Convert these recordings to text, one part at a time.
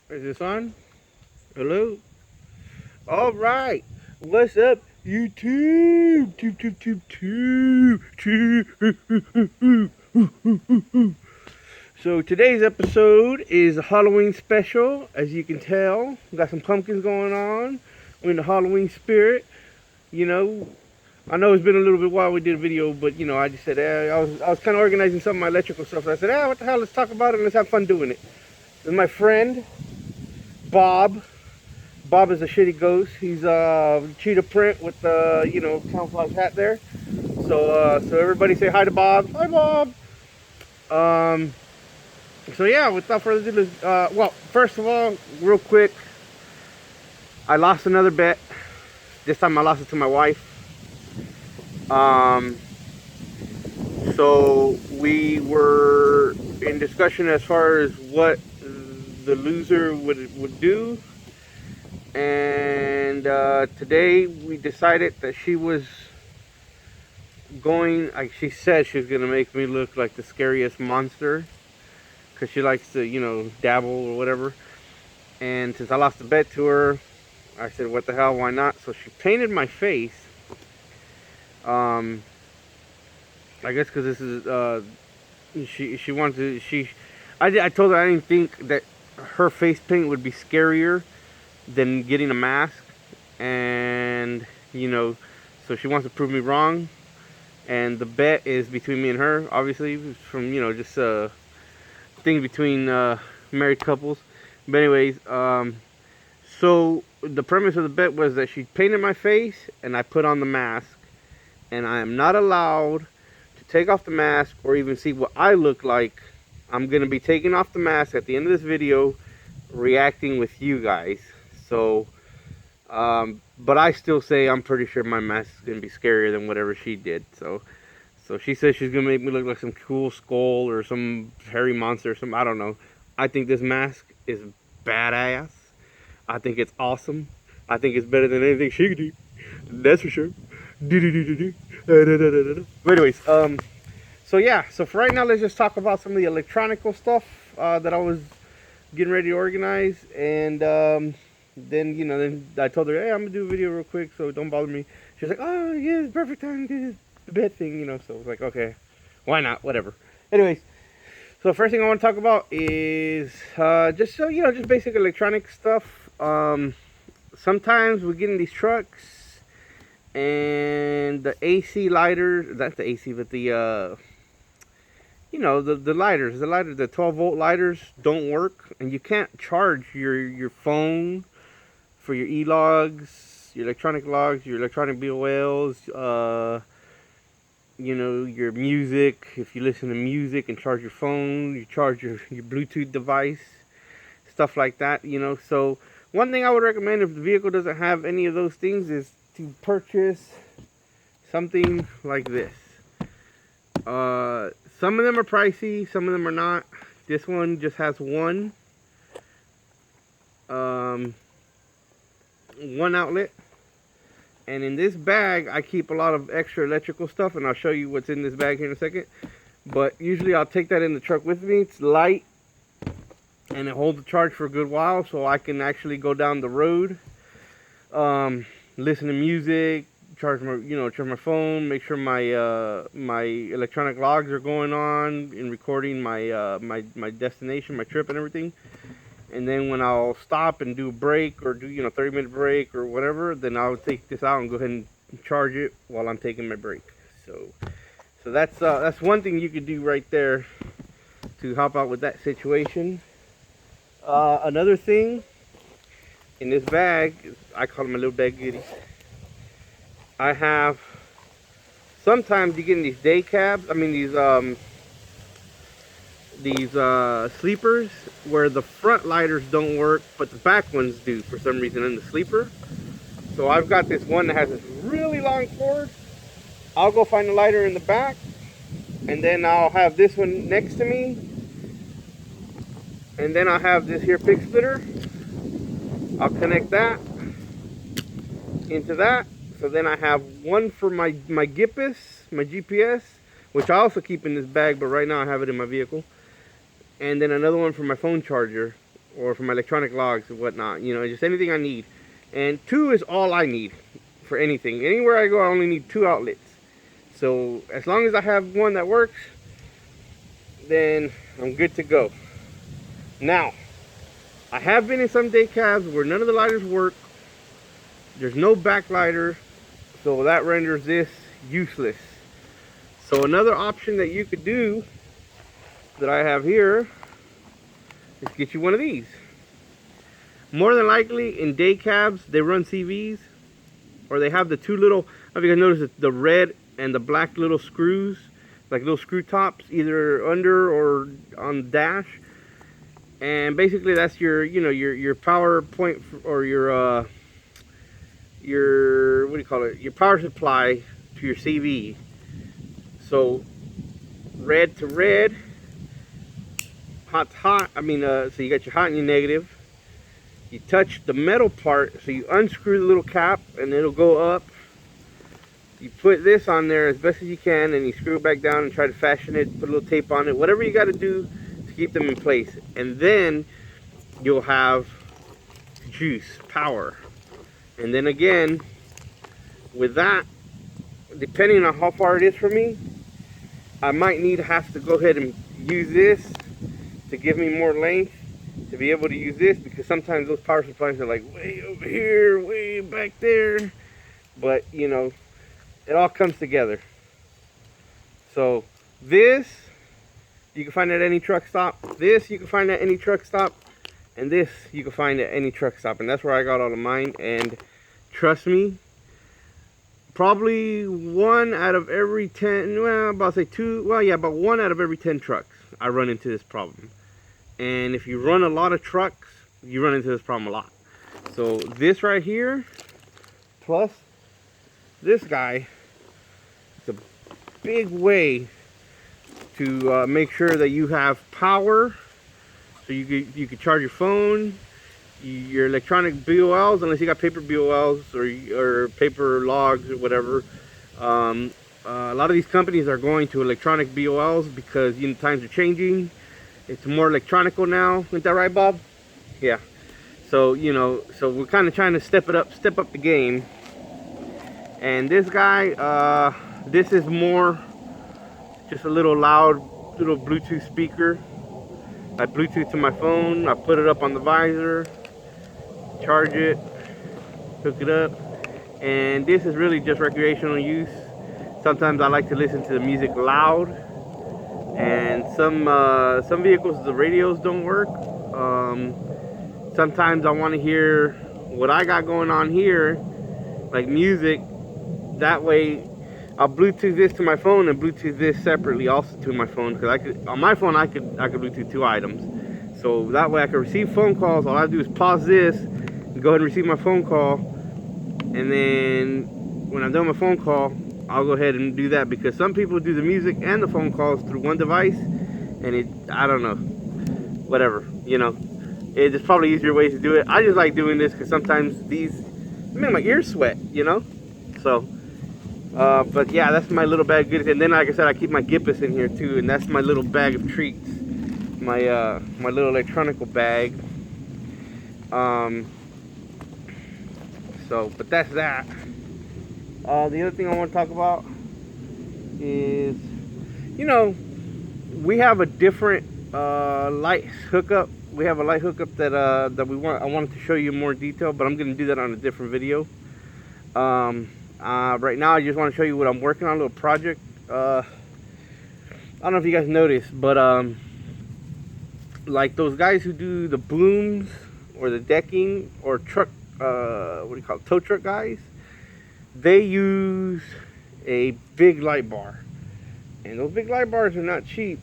Is this on? Hello? Alright. What's up, YouTube? So today's episode is a Halloween special. As you can tell, we got some pumpkins going on. We're in the Halloween spirit. You know, I know it's been a little bit while we did a video, but I just said, I was kind of organizing some of my electrical stuff. So I said, what the hell? Let's talk about it and let's have fun doing it. This is my friend Bob. Bob is a shitty ghost. He's cheetah print with the camouflage hat there. So everybody say hi to Bob. Hi, Bob. So yeah, without further ado, well, first of all, real quick, I lost another bet. This time I lost it to my wife. So we were in discussion as far as what the loser would do. And today we decided that she was going, like she said, she was going to make me look like the scariest monster. Because she likes to, dabble or whatever. And since I lost the bet to her, I said, what the hell, why not? So she painted my face. I guess because this is, she wanted to, I told her I didn't think that her face paint would be scarier than getting a mask. And, so she wants to prove me wrong. And the bet is between me and her, obviously, from, just thing between married couples. But anyways, so the premise of the bet was that she painted my face and I put on the mask, and I am not allowed to take off the mask or even see what I look like. I'm gonna be taking off the mask at the end of this video, reacting with you guys. So but I still say I'm pretty sure my mask is gonna be scarier than whatever she did. So she says she's gonna make me look like some cool skull or some hairy monster or something. I don't know. I think this mask is badass. I think it's awesome. I think it's better than anything she could do. That's for sure. But anyways, so yeah. So for right now, let's just talk about some of the electronical stuff that I was getting ready to organize. And then then I told her, hey, I'm gonna do a video real quick, so don't bother me. She's like, oh yeah, it's perfect time to do this. The bed thing, so I was like, okay, why not, whatever. Anyways, so the first thing I want to talk about is just basic electronic stuff. Sometimes we get in these trucks and the AC lighters, not the AC, but the the lighters, the 12-volt lighters don't work, and you can't charge your phone for your e-logs, your electronic logs, your electronic BOLs, your music. If you listen to music and charge your phone, you charge your Bluetooth device, stuff like that, So one thing I would recommend if the vehicle doesn't have any of those things is to purchase something like this. Some of them are pricey, some of them are not. This one just has one outlet. And in this bag, I keep a lot of extra electrical stuff, and I'll show you what's in this bag here in a second. But usually I'll take that in the truck with me. It's light, and it holds the charge for a good while, so I can actually go down the road, listen to music, charge my phone, make sure my electronic logs are going on, and recording my destination, my trip, and everything. And then when I'll stop and do a break or do 30-minute break or whatever, then I'll take this out and go ahead and charge it while I'm taking my break. So that's one thing you could do right there to help out with that situation. Another thing in this bag, I call them my little bag goodies. I have, sometimes you get in these day cabs. I mean these sleepers where the front lighters don't work, but the back ones do for some reason in the sleeper. So I've got this one that has this really long cord. I'll go find a lighter in the back, and then I'll have this one next to me, and then I'll have this here pig splitter. I'll connect that into that. So then I have one for my GPS, which I also keep in this bag, but right now I have it in my vehicle. And then another one for my phone charger, or for my electronic logs and whatnot. You know, just anything I need. And 2 is all I need for anything. Anywhere I go, I only need 2 outlets. So as long as I have one that works, then I'm good to go. Now, I have been in some day cabs where none of the lighters work. There's no backlighter, so that renders this useless. So another option that you could do that I have here is get you one of these. More than likely in day cabs they run CVs, or they have the 2 little, I don't know if you guys notice the red and the black little screws, like little screw tops, either under or on the dash. And basically that's your, you know, your power point or your what do you call it, your power supply to your CV. So red to red, hot to hot, I mean so you got your hot and your negative. You touch the metal part, so you unscrew the little cap and it'll go up. You put this on there as best as you can, and you screw it back down and try to fashion it, put a little tape on it, whatever you got to do to keep them in place. And then you'll have juice, power. And then again, with that, depending on how far it is from me, I might have to go ahead and use this to give me more length to be able to use this, because sometimes those power supplies are like way over here, way back there. But you know, it all comes together. So this you can find at any truck stop, this you can find at any truck stop, and this you can find at any truck stop. And that's where I got all of mine. And trust me, probably 1 out of every 10, well, about to say 2, well yeah, about 1 out of every 10 trucks I run into this problem. And if you run a lot of trucks, you run into this problem a lot. So this right here, plus this guy, it's a big way to make sure that you have power. So you could charge your phone, your electronic BOLs, unless you got paper BOLs or paper logs or whatever. A lot of these companies are going to electronic BOLs because, you know, times are changing. It's more electronical now. Isn't that right, Bob? Yeah. So, you know, so we're kind of trying to step up the game. And this guy, this is more just a little loud little Bluetooth speaker. I Bluetooth to my phone. I put it up on the visor, charge it, hook it up. And this is really just recreational use. Sometimes I like to listen to the music loud. And some vehicles, the radios don't work. Sometimes I want to hear what I got going on here, like music. That way, I'll Bluetooth this to my phone and Bluetooth this separately also to my phone, because on my phone I could Bluetooth 2 items. So that way I can receive phone calls. All I do is pause this and go ahead and receive my phone call, and then when I'm done with my phone call, I'll go ahead and do that, because some people do the music and the phone calls through one device, and I don't know, whatever, you know, it's probably easier ways to do it. I just like doing this because sometimes these make my ears sweat, you know. So but yeah, that's my little bag of goodies. And then, like I said, I keep my Gippus in here too, and that's my little bag of treats, my my little electronical bag. So, but that's that. The other thing I want to talk about is, you know, we have a different light hookup. We have a light hookup that I wanted to show you in more detail, but I'm going to do that on a different video. Right now, I just want to show you what I'm working on, a little project. I don't know if you guys noticed, but like those guys who do the booms or the decking or truck, what do you call it, tow truck guys, they use a big light bar, and those big light bars are not cheap,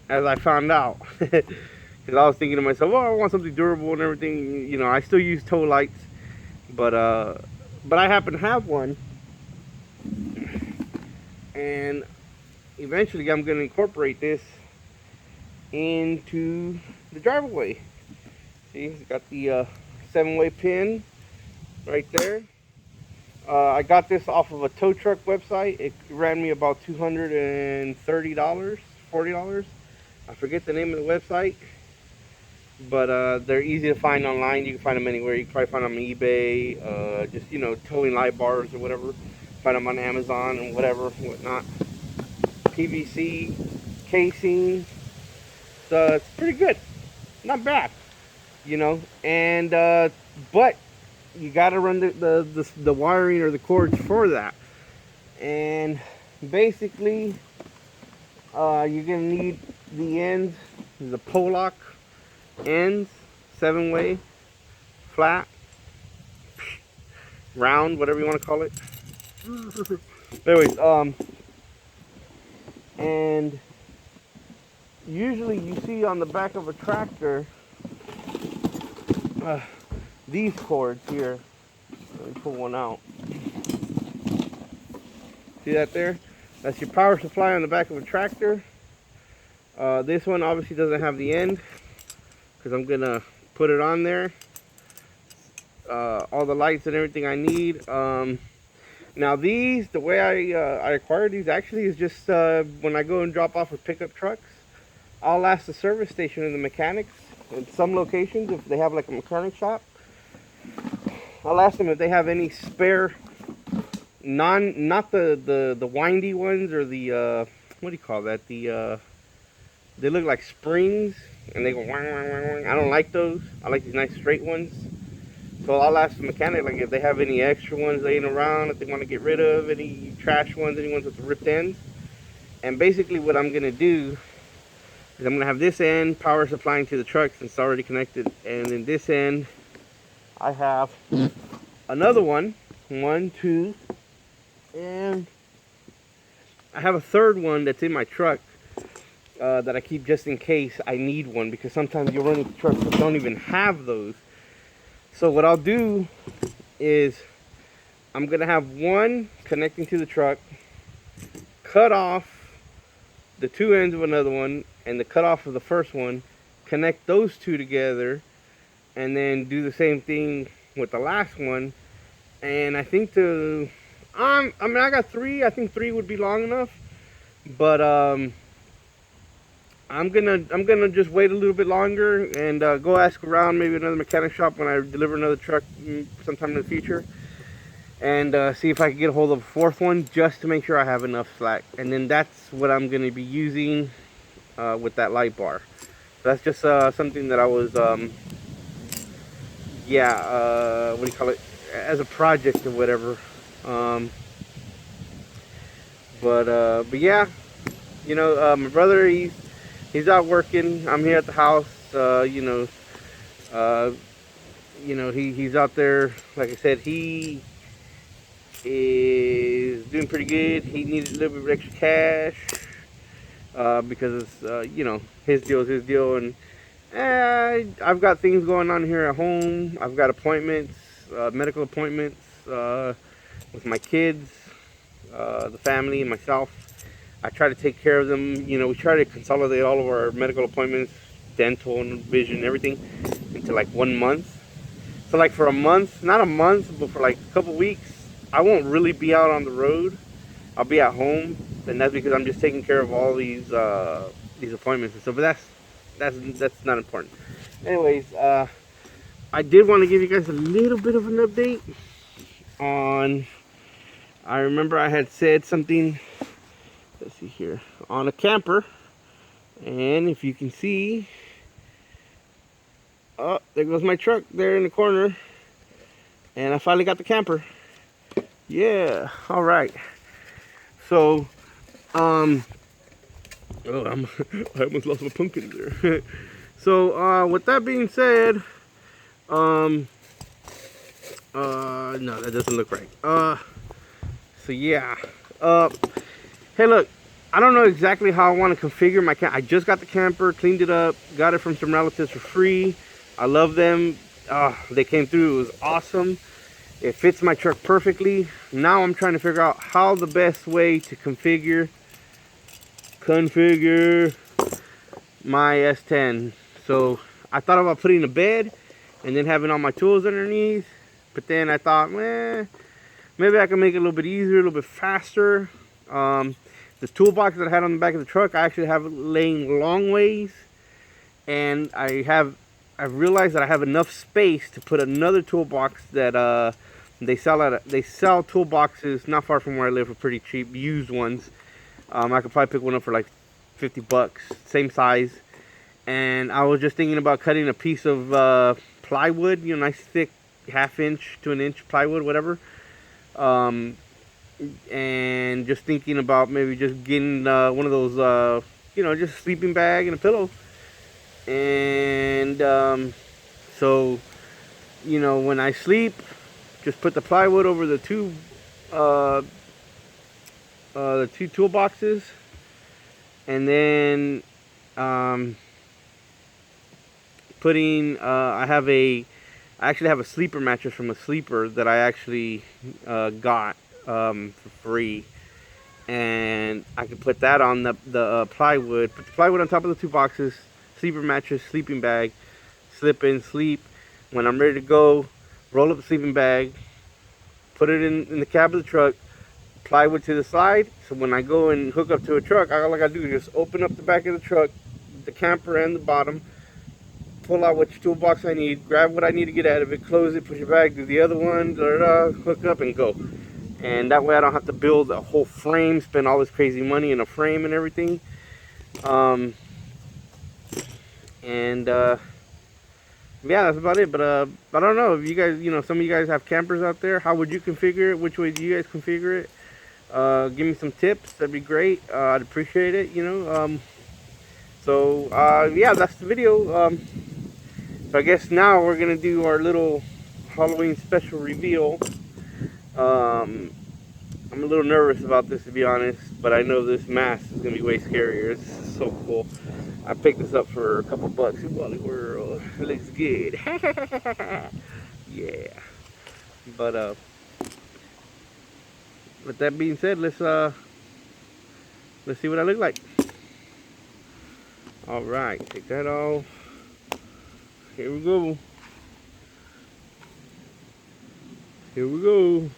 as I found out. Because I was thinking to myself, oh, I want something durable and everything. You know, I still use tow lights, but I happen to have one, and eventually I'm going to incorporate this into the Driveaway. See, it's got the 7-way pin right there. I got this off of a tow truck website. It ran me about $230, $40. I forget the name of the website. but they're easy to find online. You can find them anywhere. You can probably find them on eBay, just, you know, towing light bars or whatever. Find them on Amazon and whatever, whatnot. PVC casing. So it's pretty good. Not bad, you know. And but you got to run the wiring or the cords for that. And basically, you're gonna need the ends, the Pollock ends, 7-way, flat, round, whatever you want to call it. Anyways, and usually you see on the back of a tractor these cords here. Let me pull one out. See that there? That's your power supply on the back of a tractor. This one obviously doesn't have the end because I'm gonna put it on there. All the lights and everything I need. Now these, the way I acquired these actually is just when I go and drop off with pickup trucks, I'll ask the service station and the mechanics in some locations, if they have like a mechanic shop, I'll ask them if they have any spare, not the windy ones or the what do you call that, the they look like springs and they go wang, wang, wang, wang. I don't like those. I like these nice straight ones. So I'll ask the mechanic like if they have any extra ones laying around, if they want to get rid of any trash ones, any ones with the ripped ends. And basically what I'm gonna do is I'm gonna have this end power supplying to the truck since it's already connected, and then this end I have another one, 1, 2, and I have a third one that's in my truck that I keep just in case I need one, because sometimes you'll run into trucks that don't even have those. So what I'll do is I'm gonna have one connecting to the truck, cut off the two ends of another one and the cut off of the first one, connect those two together, and then do the same thing with the last one. And I think I mean, I got 3. I think 3 would be long enough, but I'm gonna just wait a little bit longer and go ask around maybe another mechanic shop when I deliver another truck sometime in the future, and see if I can get a hold of a 4th one just to make sure I have enough slack. And then that's what I'm gonna be using with that light bar. So that's just something that I was what do you call it, as a project or whatever. But yeah, you know, my brother, he's out working. I'm here at the house. He's out there. Like I said, he is doing pretty good. He needed a little bit of extra cash because it's his deal is his deal, and I've got things going on here at home. I've got appointments, medical appointments with my kids, the family, and myself. I try to take care of them. You know, we try to consolidate all of our medical appointments, dental and vision, everything, into like 1 month. So like for a month, not a month, but for like a couple weeks, I won't really be out on the road. I'll be at home, and that's because I'm just taking care of all these appointments and stuff. But that's not important. Anyways, I did want to give you guys a little bit of an update on. I remember I had said something. Let's see here, on a camper, and if you can see, oh, there goes my truck there in the corner, and I finally got the camper. Yeah, all right. So I almost lost my pumpkin there. So with that being said, no, that doesn't look right. So yeah, hey, look, I don't know exactly how I want to configure my camper. I just got the camper, cleaned it up, got it from some relatives for free. I love them. They came through. It was awesome. It fits my truck perfectly. Now I'm trying to figure out how the best way to configure my S10. So I thought about putting a bed and then having all my tools underneath. But then I thought, maybe I can make it a little bit easier, a little bit faster. The toolbox that I had on the back of the truck, I actually have it laying long ways, and I have I realized that I have enough space to put another toolbox that they sell toolboxes not far from where I live for pretty cheap, used ones. I could probably pick one up for like 50 bucks, same size. And I was just thinking about cutting a piece of plywood, you know, nice thick 1/2 inch to 1 inch plywood, whatever. And just thinking about maybe just getting one of those, you know, just a sleeping bag and a pillow. And so, you know, when I sleep, just put the plywood over the two toolboxes, and then putting I actually have a sleeper mattress from a sleeper that I actually got for free, and I could put that on the plywood, put the plywood on top of the two boxes, sleeper mattress, sleeping bag, slip in, sleep. When I'm ready to go, roll up the sleeping bag, put it in the cab of the truck, plywood to the side, so when I go and hook up to a truck, all I gotta do is just open up the back of the truck, the camper and the bottom, pull out which toolbox I need, grab what I need to get out of it, close it, push it back, do the other one, hook up and go. And that way I don't have to build a whole frame, spend all this crazy money in a frame and everything. Yeah, that's about it. But I don't know if you guys, you know, some of you guys have campers out there. How would you configure it? Which way do you guys configure it? Give me some tips. That'd be great. I'd appreciate it, you know. Yeah, that's the video. So I guess now we're gonna do our little Halloween special reveal. I'm a little nervous about this, to be honest, but I know this mask is gonna be way scarier. It's so cool. I picked this up for a couple bucks in Wally World. It looks good. Yeah. But with that being said, let's see what I look like. All right, take that off. Here we go. Here we go.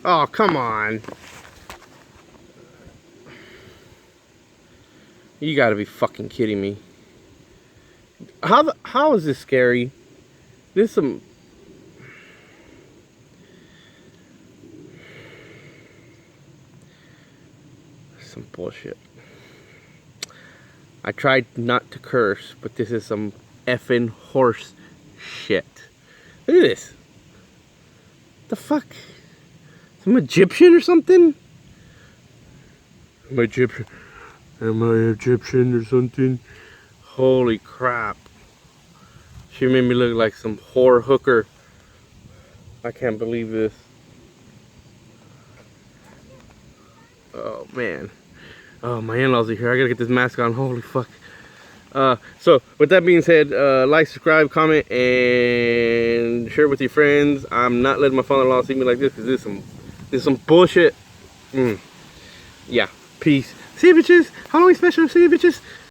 Oh, come on. You gotta be fucking kidding me. How is this scary? This some bullshit. I tried not to curse, but this is some effing horse shit. Look at this. The fuck? Some Egyptian or something? Am I Egyptian or something? Holy crap. She made me look like some whore hooker. I can't believe this. Oh man. Oh, my in-laws are here. I gotta get this mask on. Holy fuck. So with that being said, like, subscribe, comment, and share with your friends. I'm not letting my father-in-law see me like this because this is some bullshit. Yeah. Peace. See you bitches. Halloween special. See you bitches.